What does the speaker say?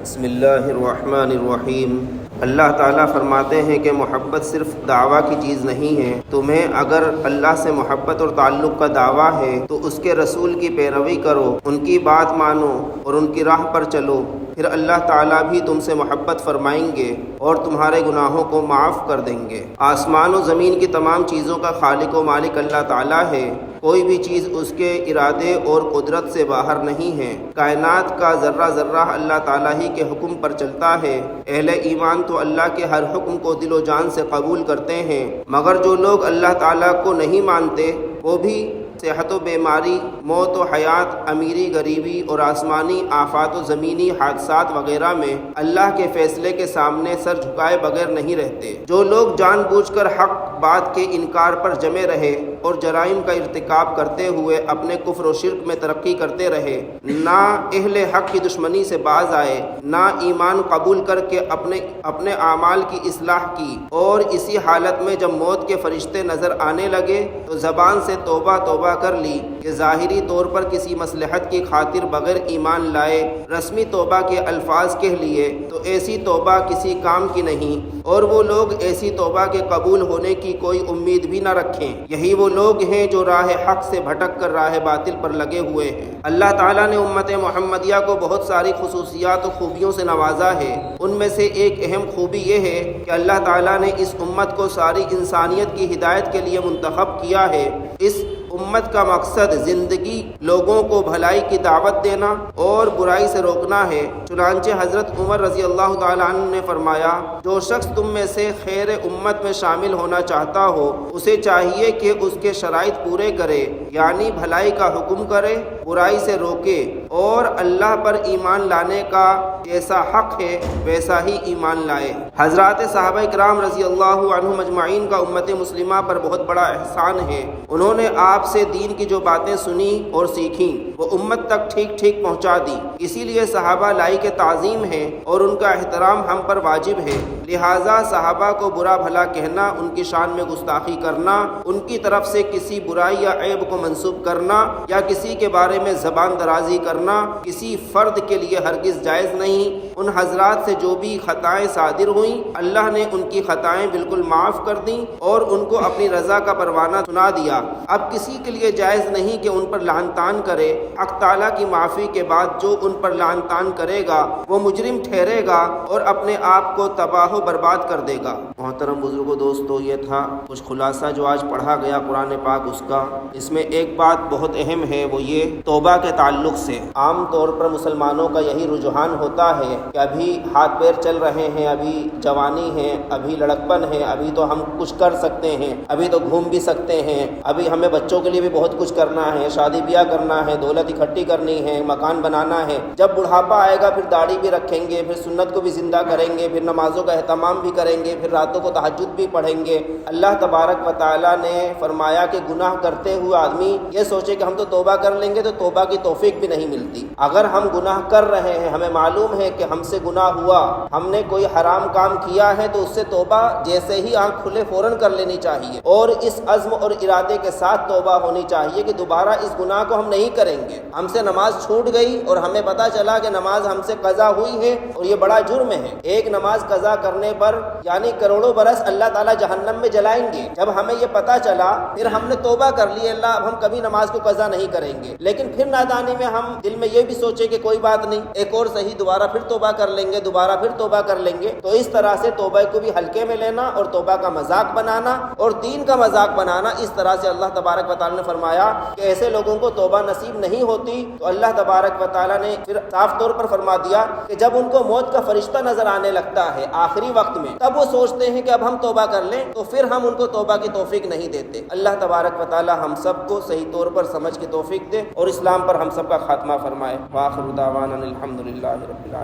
بسم اللہ الرحمن الرحیم۔ اللہ تعالیٰ فرماتے ہیں کہ محبت صرف دعویٰ کی چیز نہیں ہے۔ تمہیں اگر اللہ سے محبت اور تعلق کا دعویٰ ہے تو اس کے رسول کی پیروی کرو، ان کی بات مانو اور ان کی راہ پر چلو، پھر اللہ تعالیٰ بھی تم سے محبت فرمائیں گے اور تمہارے گناہوں کو معاف کر دیں گے۔ آسمان و زمین کی تمام چیزوں کا خالق و مالک اللہ تعالیٰ ہے۔ کوئی بھی چیز اس کے ارادے اور قدرت سے باہر نہیں ہے۔ کائنات کا ذرہ ذرہ اللہ تعالیٰ ہی کے حکم پر چلتا ہے۔ اہل ایمان تو اللہ کے ہر حکم کو دل و جان سے قبول کرتے ہیں، مگر جو لوگ اللہ تعالیٰ کو نہیں مانتے وہ بھی صحت و بیماری، موت و حیات، امیری غریبی اور آسمانی آفات و زمینی حادثات وغیرہ میں اللہ کے فیصلے کے سامنے سر جھکائے بغیر نہیں رہتے۔ جو لوگ جان بوجھ کر حق بات کے انکار پر جمے رہے اور جرائم کا ارتکاب کرتے ہوئے اپنے کفر و شرک میں ترقی کرتے رہے، نہ اہل حق کی دشمنی سے باز آئے، نہ ایمان قبول کر کے اپنے اعمال کی اصلاح کی، اور اسی حالت میں جب موت کے فرشتے نظر آنے لگے تو زبان سے توبہ توبہ کر لی کہ ظاہری طور پر کسی مصلحت کی خاطر بغیر ایمان لائے رسمی توبہ کے الفاظ کہہ لیے تو ایسی توبہ کسی کام کی نہیں، اور وہ لوگ ایسی توبہ کے قبول ہونے کی کوئی امید بھی نہ رکھیں۔ یہی وہ لوگ ہیں جو راہ حق سے بھٹک کر راہ باطل پر لگے ہوئے ہیں۔ اللہ تعالیٰ نے امت محمدیہ کو بہت ساری خصوصیات و خوبیوں سے نوازا ہے۔ ان میں سے ایک اہم خوبی یہ ہے کہ اللہ تعالیٰ نے اس امت کو ساری انسانیت کی ہدایت کے لیے منتخب کیا ہے۔ اس امت کا مقصد زندگی لوگوں کو بھلائی کی دعوت دینا اور برائی سے روکنا ہے۔ چنانچہ حضرت عمر رضی اللہ تعالیٰ عنہ نے فرمایا، جو شخص تم میں سے خیر امت میں شامل ہونا چاہتا ہو اسے چاہیے کہ اس کے شرائط پورے کرے، یعنی بھلائی کا حکم کرے، برائی سے روکے، اور اللہ پر ایمان لانے کا جیسا حق ہے ویسا ہی ایمان لائے۔ حضرات صحابہ کرام رضی اللہ عنہم اجمعین کا امت مسلمہ پر بہت بڑا احسان ہے۔ انہوں نے آپ سے دین کی جو باتیں سنی اور سیکھیں وہ امت تک ٹھیک ٹھیک پہنچا دی۔ اسی لیے صحابہ لائق تعظیم ہیں اور ان کا احترام ہم پر واجب ہے۔ لہٰذا صحابہ کو برا بھلا کہنا، ان کی شان میں گستاخی کرنا، ان کی طرف سے کسی برائی یا عیب کو منسوب کرنا یا کسی کے بارے میں زبان درازی کرنا کسی فرد کے لیے ہرگز جائز نہیں۔ ان حضرات سے جو بھی خطائیں صادر ہوئیں اللہ نے ان کی خطائیں بالکل معاف کر دیں اور ان کو اپنی رضا کا پروانہ سنا دیا۔ اب کسی کے لیے جائز نہیں کہ ان پر لعن طعن کرے۔ حق تعالیٰ کی معافی کے بعد جو ان پر لعن طعن کرے گا وہ مجرم ٹھہرے گا اور اپنے آپ کو تباہ و برباد کر دے گا۔ محترم بزرگوں، دوستو، یہ تھا کچھ خلاصہ جو آج پڑھا گیا قرآن پاک اس کا۔ اس میں ایک بات بہت اہم ہے، وہ یہ توبہ کے تعلق سے عام طور پر مسلمانوں کا یہی رجحان ہوتا ہے کہ ابھی ہاتھ پیر چل رہے ہیں، ابھی جوانی ہے، ابھی لڑکپن ہے، ابھی تو ہم کچھ کر سکتے ہیں، ابھی تو گھوم بھی سکتے ہیں، ابھی ہمیں بچوں کے لیے بھی بہت کچھ کرنا ہے، شادی بیاہ کرنا ہے، دولت اکٹھی کرنی ہے، مکان بنانا ہے۔ جب بڑھاپا آئے گا پھر داڑھی بھی رکھیں گے، پھر سنت کو بھی زندہ کریں گے، پھر نمازوں کا اہتمام بھی کریں گے، پھر راتوں کو تہجد بھی پڑھیں گے۔ اللہ تبارک و تعالیٰ نے فرمایا کہ گناہ کرتے ہوئے آدمی یہ سوچے کہ ہم تو توبہ کر لیں گے تو توبہ کی توفیق بھی نہیں ملتی۔ اگر ہم گناہ کر رہے ہیں، ہمیں معلوم ہے کہ ہم سے گناہ ہوا، ہم نے کوئی حرام کام کیا ہے، تو اس سے توبہ جیسے ہی آنکھ کھلے فوراً کر لینی چاہیے، اور اس عزم اور ارادے کے ساتھ توبہ ہونی چاہیے کہ دوبارہ اس گناہ کو ہم نہیں کریں گے۔ ہم سے نماز چھوٹ گئی اور ہمیں پتہ چلا کہ نماز ہم سے قضا ہوئی ہے اور یہ بڑا جرم ہے۔ ایک نماز قضا کرنے پر یعنی کروڑوں برس اللہ تعالیٰ جہنم میں جلائیں گے۔ جب ہمیں یہ پتہ چلا پھر ہم نے توبہ کر لی، اللہ اب ہم کبھی نماز کو قضا نہیں کریں گے، لیکن پھر نادانی میں ہم دل میں یہ بھی سوچے کہ کوئی بات نہیں، ایک اور صحیح، دوبارہ پھر توبہ کر لیں گے، دوبارہ پھر توبہ کر لیں گے۔ تو اس طرح سے توبہ کو بھی ہلکے میں لینا اور توبہ کا مذاق بنانا اور دین کا مذاق بنانا، اس طرح سے اللہ تبارک و تعالیٰ نے فرمایا کہ ایسے لوگوں کو توبہ نصیب نہیں ہوتی۔ تو اللہ تبارک و تعالیٰ نے پھر صاف طور پر فرما دیا کہ جب ان کو موت کا فرشتہ نظر آنے لگتا ہے آخری وقت میں، تب وہ سوچتے ہیں کہ اب ہم توبہ کر لیں، تو پھر ہم ان کو توبہ کی توفیق نہیں دیتے۔ اللہ تبارک و تعالیٰ ہم سب کو صحیح طور پر سمجھ کی توفیق دے اور اسلام پر ہم سب کا خاتمہ فرمائے۔ وآخر دعوانا الحمدللہ رب العالمین۔